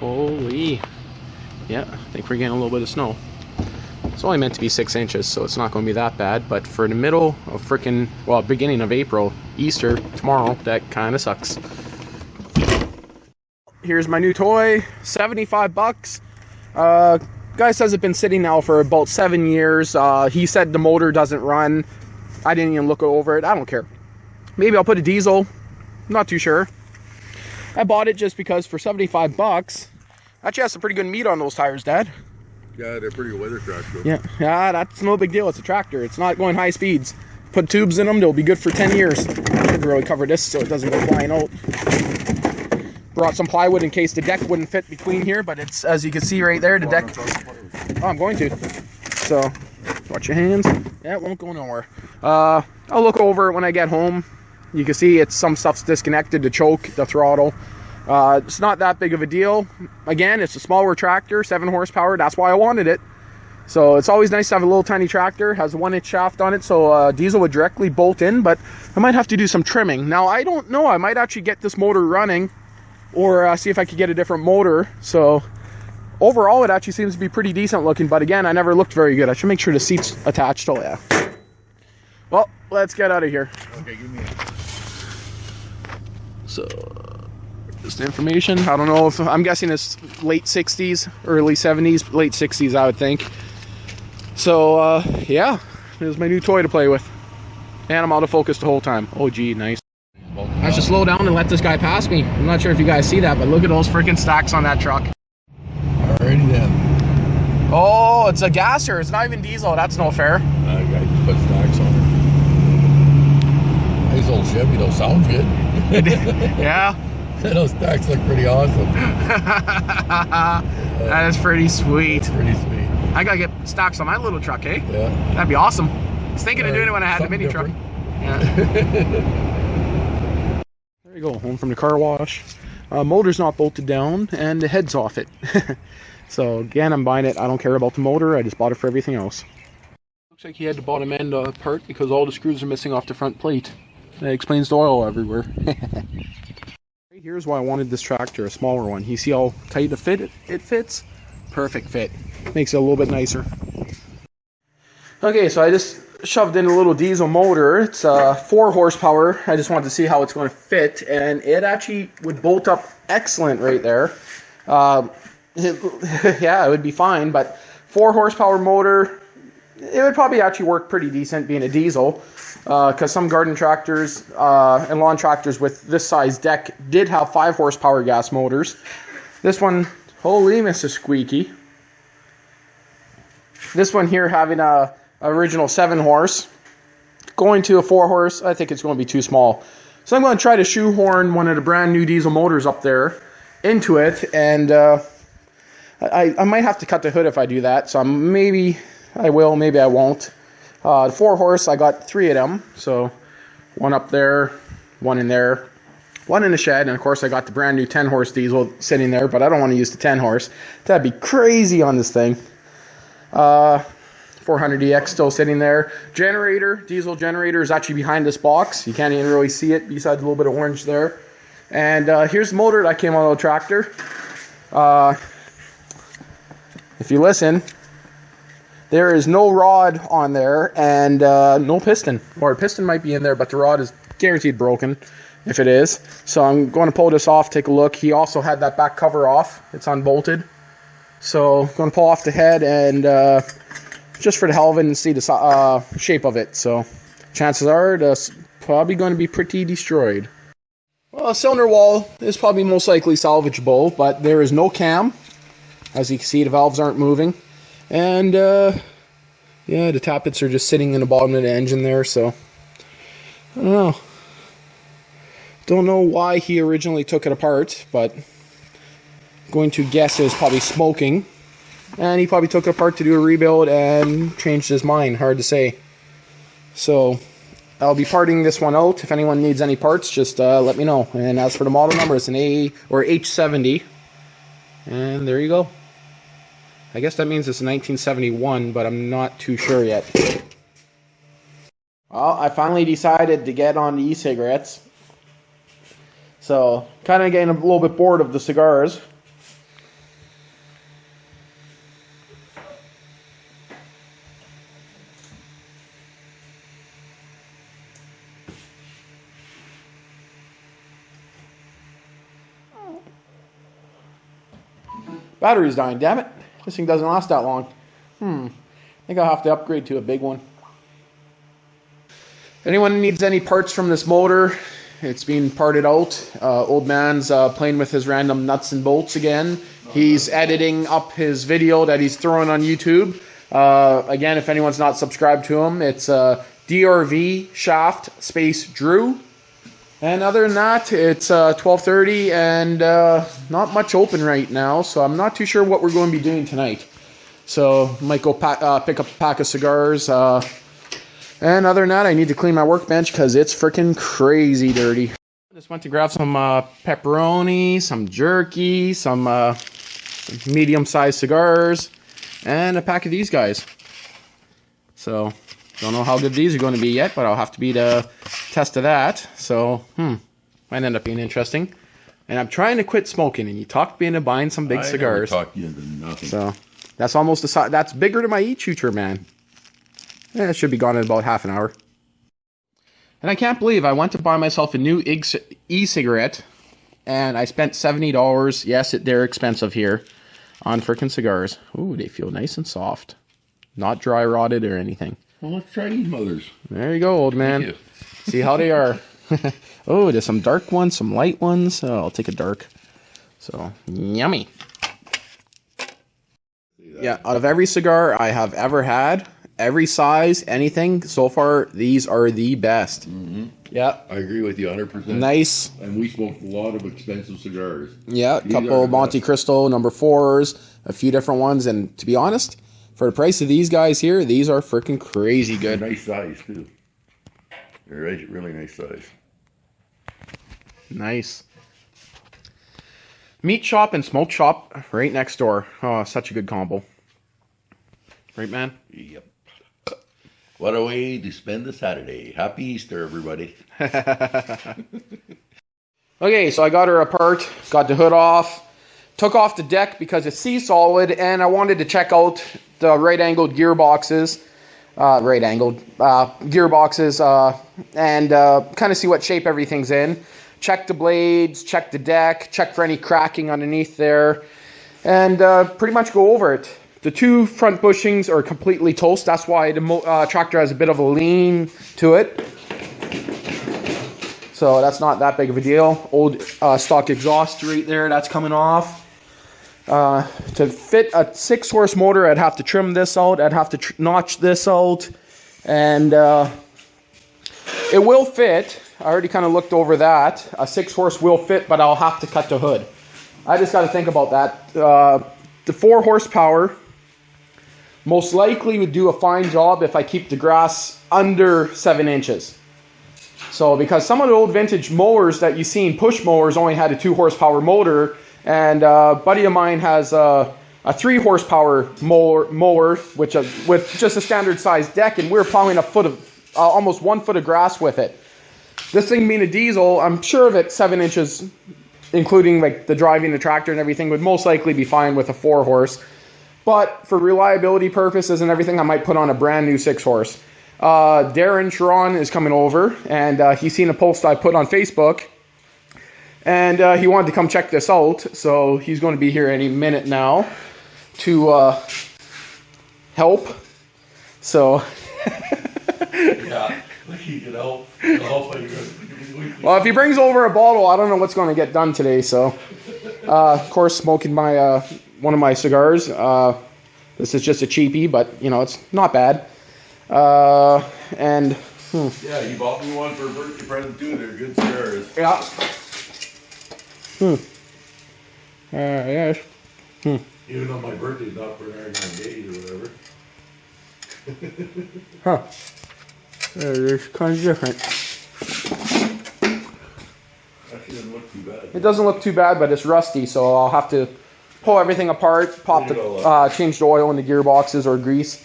Holy. Yeah, I think we're getting a little bit of snow. It's only meant to be 6 inches, so it's not going to be that bad. But for the middle of freaking, well, beginning of April, Easter, tomorrow, that kind of sucks. Here's my new toy, 75 bucks. Guy says it's been sitting now for about 7 years. He said the motor doesn't run. I didn't even look over it. I don't care. Maybe I'll put a diesel. Not too sure. I bought it just because for 75 bucks, actually has some pretty good meat on those tires, Dad. Yeah, they're pretty good weather tractor. Yeah, that's no big deal. It's a tractor. It's not going high speeds. Put tubes in them, they'll be good for 10 years. I should really cover this so it doesn't go flying out. Brought some plywood in case the deck wouldn't fit between here, but it's, as you can see right there, the deck. Oh, I'm going to. So, watch your hands. Yeah, it won't go nowhere. I'll look over it when I get home. You can see it's some stuff's disconnected, the choke, the throttle. It's not that big of a deal. Again, it's a smaller tractor, 7 horsepower. That's why I wanted it. So it's always nice to have a little tiny tractor. Has a 1-inch shaft on it, so diesel would directly bolt in, but I might have to do some trimming. Now, I don't know. I might actually get this motor running or see if I could get a different motor. So overall, it actually seems to be pretty decent looking, but again, I never looked very good. I should make sure the seat's attached. Oh, yeah. Well, let's get out of here. Okay, give me it. So, just information. I don't know if, I'm guessing it's late 60s, early 70s, late 60s, I would think. So, yeah, there's my new toy to play with. And I'm out of focus the whole time. Oh, gee, nice. I should slow down and let this guy pass me. I'm not sure if you guys see that, but look at those freaking stacks on that truck. Alrighty then. Oh, it's a gasser. It's not even diesel. That's no fair. I got put stacks on it. Nice old Chevy, though. Sounds good. Yeah. Those stacks look pretty awesome. That is pretty sweet. That's pretty sweet. I gotta get stacks on my little truck, eh? Yeah. That'd be awesome. I was thinking of doing it when I had the mini truck. Yeah. There you go, home from the car wash. Motor's not bolted down and the head's off it. So again, I'm buying it. I don't care about the motor. I just bought it for everything else. Looks like he had the bottom end apart because all the screws are missing off the front plate. That explains the oil everywhere. Here's why I wanted this tractor, a smaller one. You see how tight it fits? Perfect fit. Makes it a little bit nicer. Okay, so I just shoved in a little diesel motor. It's 4 horsepower. I just wanted to see how it's going to fit, and it actually would bolt up excellent right there. Yeah, it would be fine, but 4 horsepower motor, it would probably actually work pretty decent being a diesel, because some garden tractors and lawn tractors with this size deck did have 5 horsepower gas motors. This one, holy Mr. Squeaky. This one here having a original 7 horse, going to a 4 horse, I think it's going to be too small. So I'm going to try to shoehorn one of the brand new diesel motors up there into it, and I might have to cut the hood if I do that, so maybe I will, maybe I won't. The 4 horse, I got 3 of them, so 1 up there, 1 in there, 1 in the shed, and of course I got the brand new 10 horse diesel sitting there, but I don't want to use the 10 horse. That'd be crazy on this thing. 400EX still sitting there. Generator, diesel generator is actually behind this box. You can't even really see it besides a little bit of orange there. And here's the motor that came out of the tractor. If you listen, there is no rod on there and no piston. Or a piston might be in there, but the rod is guaranteed broken if it is. So I'm going to pull this off, take a look. He also had that back cover off. It's unbolted. So I'm going to pull off the head and just for the hell of it and see the shape of it. So chances are it's probably going to be pretty destroyed. Well, a cylinder wall is probably most likely salvageable, but there is no cam. As you can see, the valves aren't moving. And yeah, the tappets are just sitting in the bottom of the engine there, so I don't know. Don't know why he originally took it apart, but going to guess it was probably smoking. And he probably took it apart to do a rebuild and changed his mind. Hard to say. So I'll be parting this one out. If anyone needs any parts, just let me know. And as for the model number, it's an A or H70. And there you go. I guess that means it's a 1971, but I'm not too sure yet. Well, I finally decided to get on the e-cigarettes. So, kind of getting a little bit bored of the cigars. Battery's dying, damn it. This thing doesn't last that long. I think I'll have to upgrade to a big one. Anyone needs any parts from this motor, it's being parted out. Old man's playing with his random nuts and bolts again. He's editing up his video that he's throwing on YouTube. Again, if anyone's not subscribed to him, it's DRV Shaft Space Drew. And other than that, it's 12:30 and not much open right now, so I'm not too sure what we're going to be doing tonight. So might go pick up a pack of cigars. And other than that, I need to clean my workbench because it's freaking crazy dirty. Just went to grab some pepperoni, some jerky, some medium-sized cigars, and a pack of these guys. So, don't know how good these are going to be yet, but I'll have to beat a test of that. So, might end up being interesting. And I'm trying to quit smoking, and you talked me into buying some big cigars. I never talked you into nothing. So, that's almost the size. That's bigger than my e-choocher, man. Yeah, it should be gone in about half an hour. And I can't believe I went to buy myself a new e-cigarette, and I spent $70. Yes, they're expensive here on freaking cigars. Ooh, they feel nice and soft. Not dry rotted or anything. Well, let's try these mothers. There you go, old man. See how they are. Oh, there's some dark ones, some light ones. Oh, I'll take a dark. So, yummy. Yeah, out of every cigar I have ever had, every size, anything, so far, these are the best. Yeah. I agree with you 100%. Nice. And we smoked a lot of expensive cigars. Yeah, a couple Monte Cristo number 4s, a few different ones, and to be honest, for the price of these guys here, these are freaking crazy good. They're nice size, too. They're really nice size. Nice. Meat shop and smoke shop right next door. Oh, such a good combo. Right, man? Yep. What a way to spend the Saturday. Happy Easter, everybody. Okay, so I got her apart, got the hood off, took off the deck because it's sea-solid, and I wanted to check out the right-angled gearboxes, and kind of see what shape everything's in. Check the blades, check the deck, check for any cracking underneath there, and pretty much go over it. The two front bushings are completely toast. That's why the tractor has a bit of a lean to it. So that's not that big of a deal. Old stock exhaust right there, that's coming off. To fit a 6-horse motor, I'd have to trim this out. I'd have to notch this out. And it will fit. I already kind of looked over that. A 6-horse will fit, but I'll have to cut the hood. I just got to think about that. The 4 horsepower most likely would do a fine job if I keep the grass under 7 inches. So because some of the old vintage mowers that you've seen, push mowers, only had a 2 horsepower motor, and a buddy of mine has a 3 horsepower mower which with just a standard size deck, and we're plowing a foot of almost 1 foot of grass with it. This thing being a diesel, I'm sure that 7 inches, including like the driving the tractor and everything, would most likely be fine with a 4 horse. But for reliability purposes and everything, I might put on a brand new 6 horse. Darren Sharon is coming over, and he's seen a post I put on Facebook, and he wanted to come check this out. So he's going to be here any minute now to help. So yeah, he can help. Well, if he brings over a bottle, I don't know what's going to get done today. So of course, smoking my one of my cigars. This is just a cheapie, but you know, it's not bad. Yeah, you bought me one for a birthday present too. They're good cigars. Yeah. Yes. Even though my birthday's not for 99 days or whatever. Huh. It's kind of different. Actually, doesn't look too bad. It doesn't look too bad, but it's rusty, so I'll have to pull everything apart, change the oil in the gearboxes or grease.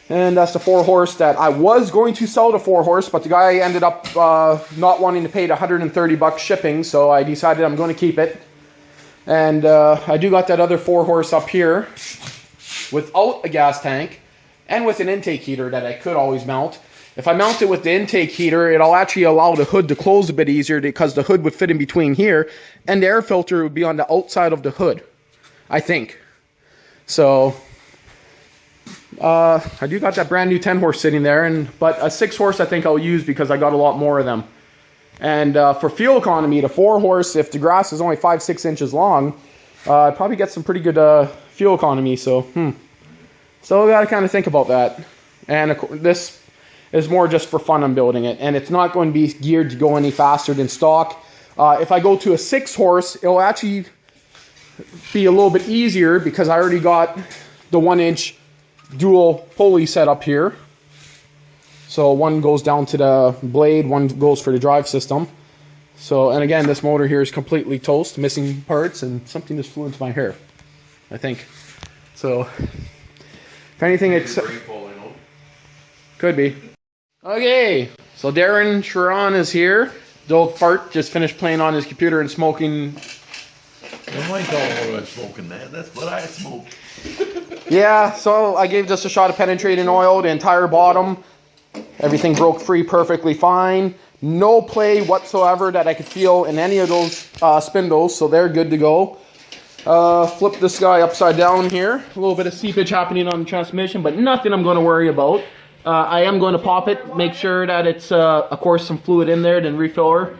And that's the 4 horse that I was going to sell the 4 horse, but the guy ended up not wanting to pay the $130 shipping, so I decided I'm going to keep it. And I do got that other 4 horse up here without a gas tank and with an intake heater that I could always mount. If I mount it with the intake heater, it'll actually allow the hood to close a bit easier because the hood would fit in between here, and the air filter would be on the outside of the hood, I think. So I do got that brand new 10 horse sitting there, but a 6 horse I think I'll use because I got a lot more of them. And for fuel economy, the 4 horse, if the grass is only 5-6 inches long, probably get some pretty good fuel economy. So so I got to kind of think about that. And this is more just for fun. I'm building it, and it's not going to be geared to go any faster than stock. If I go to a 6 horse, it'll actually be a little bit easier because I already got the 1-inch dual pulley set up here. So one goes down to the blade, one goes for the drive system. So, and again, this motor here is completely toast, missing parts, and something just flew into my hair, I think. So, if anything, it's... Could be. Okay, so Darren Sharon is here. The old fart just finished playing on his computer and smoking. Don't mind talking about smoking, man. That's what I smoke. Yeah, so I gave just a shot of penetrating oil, the entire bottom. Everything broke free perfectly fine. No play whatsoever that I could feel in any of those spindles, so they're good to go. Flip this guy upside down here. A little bit of seepage happening on the transmission, but nothing I'm going to worry about. I am going to pop it, make sure that it's, of course, some fluid in there, then refill her.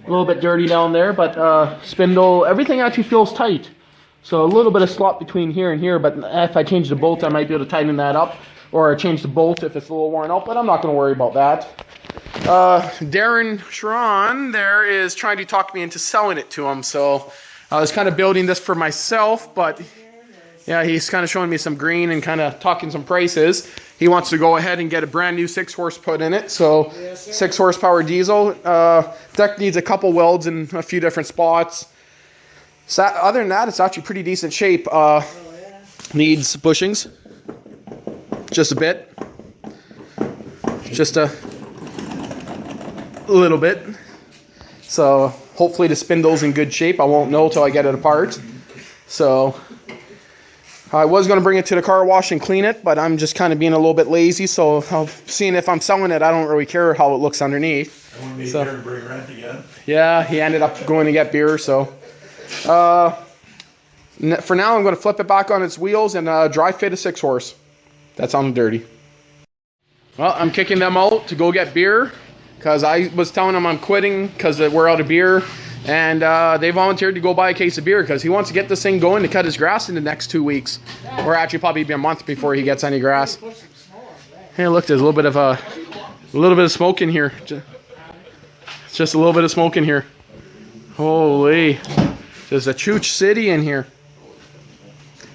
A little bit dirty down there, but spindle, everything actually feels tight. So a little bit of slop between here and here, but if I change the bolt, I might be able to tighten that up. Or change the bolt if it's a little worn out, but I'm not going to worry about that. Darren Sharon there is trying to talk me into selling it to him. So I was kind of building this for myself, but yeah, he's kind of showing me some green and kind of talking some prices. He wants to go ahead and get a brand new 6 horse put in it. So 6 horsepower diesel. Deck needs a couple welds in a few different spots. So other than that, it's actually pretty decent shape. Needs bushings. Just a bit. Just a little bit. So hopefully the spindle's in good shape. I won't know till I get it apart. So I was going to bring it to the car wash and clean it, but I'm just kind of being a little bit lazy. So seeing if I'm selling it, I don't really care how it looks underneath. I want to be here and bring rent again. Yeah, he ended up going to get beer. So for now, I'm going to flip it back on its wheels and dry fit a 6 horse. That sounds dirty. Well, I'm kicking them out to go get beer because I was telling them I'm quitting because we're out of beer. And they volunteered to go buy a case of beer because he wants to get this thing going to cut his grass in the next 2 weeks. Or actually probably be a month before he gets any grass. Hey, look, there's a little bit of smoke in here. Just a little bit of smoke in here. Holy. There's a chooch city in here.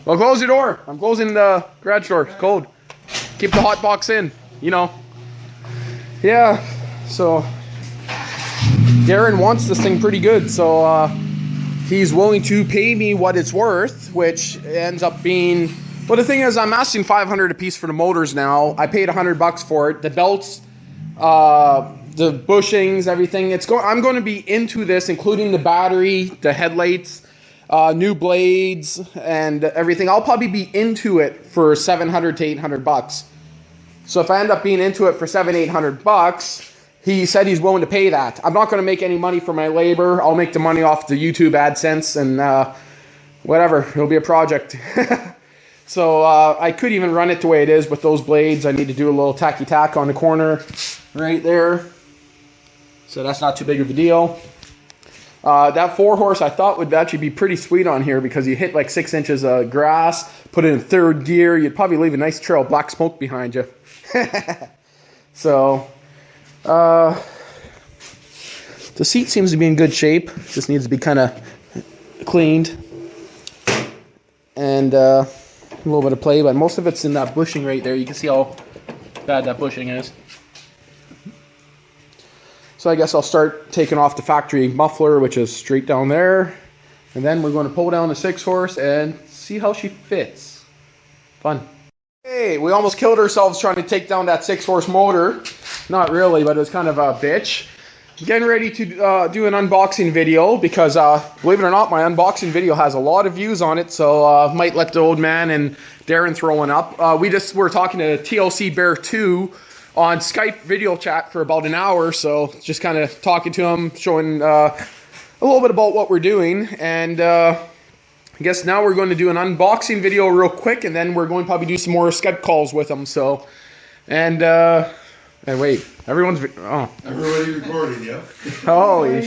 Well, close your door. I'm closing the garage door. It's cold. Keep the hot box in, you know. Yeah, so Darren wants this thing pretty good, so he's willing to pay me what it's worth, which ends up being, well, the thing is, I'm asking $500 a piece for the motors now. I paid $100 for it. The belts, the bushings, everything. I'm going to be into this, including the battery, the headlights, new blades, and everything. I'll probably be into it for $700 to $800. So if I end up being into it for $700-800, he said he's willing to pay that. I'm not going to make any money for my labor. I'll make the money off the YouTube AdSense and whatever. It'll be a project. So I could even run it the way it is with those blades. I need to do a little tacky tack on the corner right there. So that's not too big of a deal. That 4-horse I thought would actually be pretty sweet on here because you hit like 6 inches of grass, put it in 3rd gear, you'd probably leave a nice trail of black smoke behind you. So, the seat seems to be in good shape. Just needs to be kind of cleaned. And a little bit of play, but most of it's in that bushing right there. You can see how bad that bushing is. So I guess I'll start taking off the factory muffler, which is straight down there. And then we're going to pull down the 6-horse and see how she fits. Fun. Hey, we almost killed ourselves trying to take down that 6-horse motor. Not really, but it was kind of a bitch. Getting ready to do an unboxing video because, believe it or not, my unboxing video has a lot of views on it. So might let the old man and Darren throw one up. We just were talking to TLC Bear 2 on Skype video chat for about an hour, so just kind of talking to him, showing a little bit about what we're doing, and I guess now we're going to do an unboxing video real quick, and then we're going to probably do some more Skype calls with them. So, and wait, everyone's Everybody recording, yeah. Holy.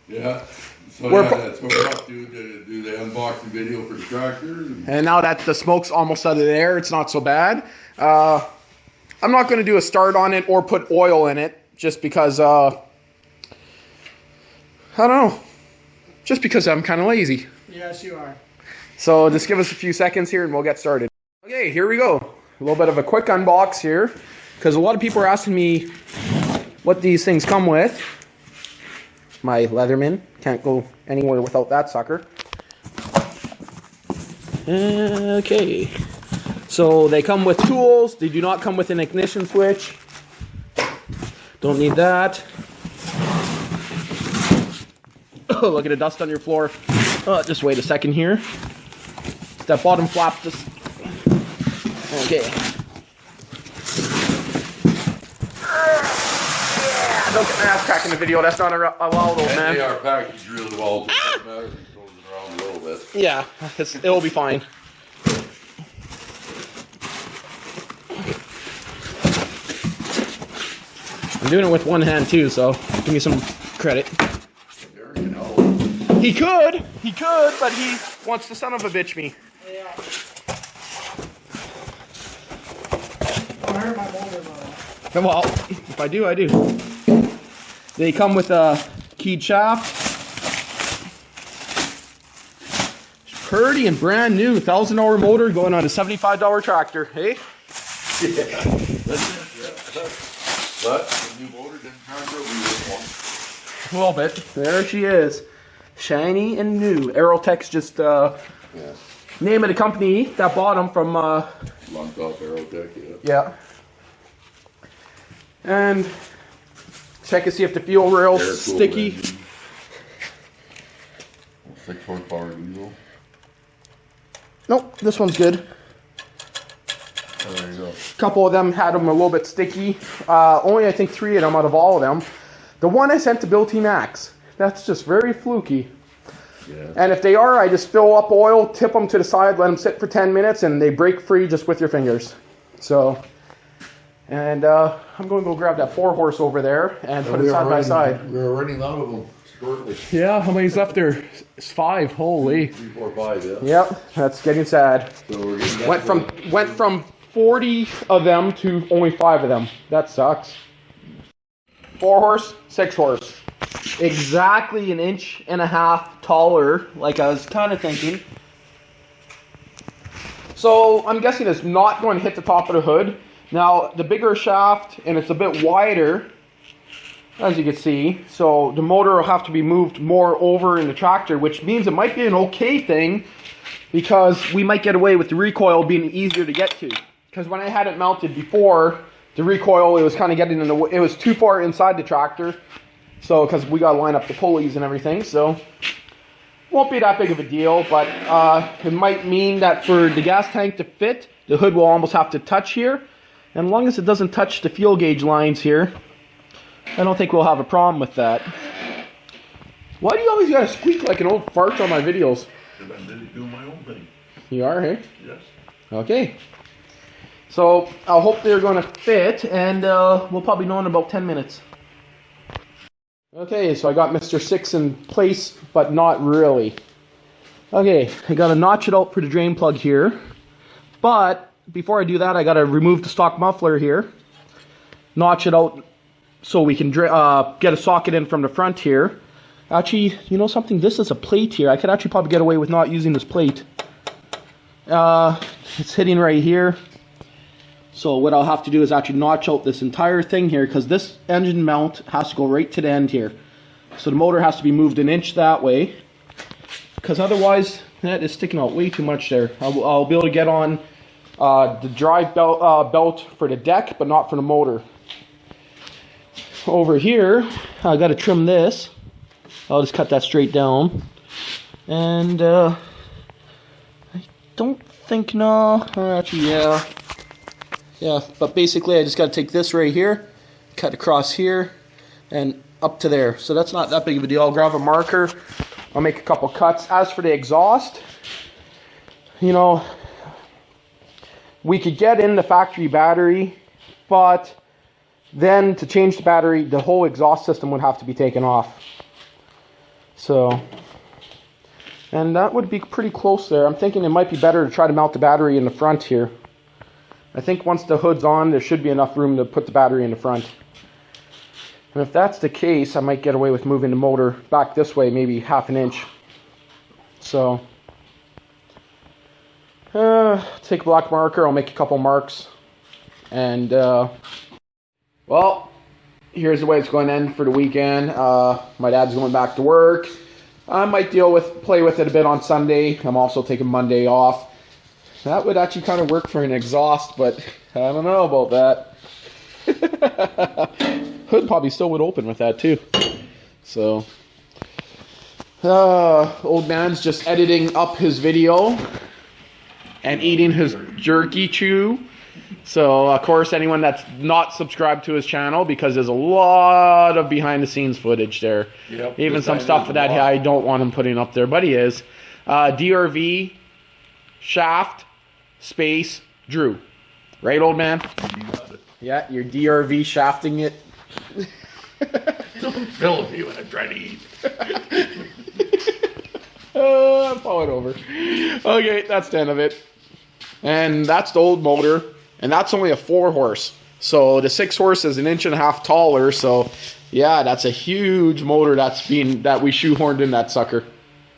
Yeah. So that's what we're up to do the unboxing video for the tractor. And now that the smoke's almost out of there, it's not so bad. I'm not going to do a start on it or put oil in it, just because, I don't know, just because I'm kind of lazy. Yes, you are. So just give us a few seconds here and we'll get started. Okay, here we go. A little bit of a quick unbox here, because a lot of people are asking me what these things come with. My Leatherman, can't go anywhere without that sucker. Okay, so they come with tools. They do not come with an ignition switch. Don't need that. Oh, look at the dust on your floor. Just wait a second here. That bottom flap just... Okay. Don't get my ass cracked in the video. That's not allowed, old man. They are packaged really well. It doesn't matter if it goes around a little bit. Yeah, it'll be fine. I'm doing it with one hand too, so give me some credit. There you know. He could, but he wants to son of a bitch me. Yeah. I hurt my motor though. Well, if I do, I do. They come with a keyed shaft. Pretty and brand new, $1,000 motor going on a $75 tractor, hey? Yeah, that's it. Yeah. But the new motor didn't turn out. We were one. A little bit. There she is. Shiny and new. Aerotech's just name of the company that bought them from Long top Aerotech, yeah. And check and see if the fuel rail's sticky. 6 horsepower diesel. Nope, this one's good. Oh, there you go. A couple of them had them a little bit sticky. Only I think 3 of them out of all of them. The one I sent to Bill T. Max, that's just very fluky. Yeah. And if they are, I just fill up oil, tip them to the side, let them sit for 10 minutes, and they break free just with your fingers. So, and I'm going to go grab that 4-horse over there and put it side by side. We're running out of them shortly. Yeah, how many's left there? It's 5. Holy. 3, 4, 5, yeah. Yep, that's getting sad. So we're getting Went from 40 of them to only 5 of them. That sucks. 4-horse, 6-horse. Exactly 1.5 inches taller, like I was kind of thinking. So I'm guessing it's not going to hit the top of the hood. Now the bigger shaft, and it's a bit wider, as you can see. So the motor will have to be moved more over in the tractor, which means it might be an okay thing, because we might get away with the recoil being easier to get to. Because when I had it mounted before, the recoil, it was kind of getting in the way. It was too far inside the tractor. So, because we got to line up the pulleys and everything, so won't be that big of a deal, but it might mean that for the gas tank to fit, the hood will almost have to touch here. And as long as it doesn't touch the fuel gauge lines here, I don't think we'll have a problem with that. Why do you always gotta squeak like an old fart on my videos? Because I'm busy doing my own thing. You are, hey? Yes. Okay. So, I hope they're going to fit, and we'll probably know in about 10 minutes. Okay, so I got Mr. 6 in place, but not really. Okay, I got to notch it out for the drain plug here. But, before I do that, I got to remove the stock muffler here. Notch it out so we can get a socket in from the front here. Actually, you know something? This is a plate here. I could actually probably get away with not using this plate. It's hitting right here. So what I'll have to do is actually notch out this entire thing here, because this engine mount has to go right to the end here. So the motor has to be moved 1 inch that way, because otherwise that is sticking out way too much there. I'll be able to get on the drive belt for the deck, but not for the motor. Over here, I got to trim this. I'll just cut that straight down. And I don't think, no, actually, yeah. Yeah, but basically I just got to take this right here, cut across here, and up to there. So that's not that big of a deal. I'll grab a marker, I'll make a couple cuts. As for the exhaust, you know, we could get in the factory battery, but then to change the battery, the whole exhaust system would have to be taken off. So, and that would be pretty close there. I'm thinking it might be better to try to mount the battery in the front here. I think once the hood's on, there should be enough room to put the battery in the front. And if that's the case, I might get away with moving the motor back this way, maybe half an inch. So, take a black marker, I'll make a couple marks. And, well, here's the way it's going to end for the weekend. My dad's going back to work. I might play with it a bit on Sunday. I'm also taking Monday off. That would actually kind of work for an exhaust, but I don't know about that. Hood probably still would open with that too. So, old man's just editing up his video and eating his jerky chew. So, of course, anyone that's not subscribed to his channel, because there's a lot of behind-the-scenes footage there. Yep, even some stuff that I don't want him putting up there, but he is. DRV, Shaft, Space, Drew. Right, old man? You got it. Yeah, you're DRV shafting it. Don't film me when I'm trying to eat. I'm falling over. Okay, that's the end of it. And that's the old motor. And that's only a 4-horse. So the 6-horse is 1.5 inches taller. So yeah, that's a huge motor that we shoehorned in that sucker.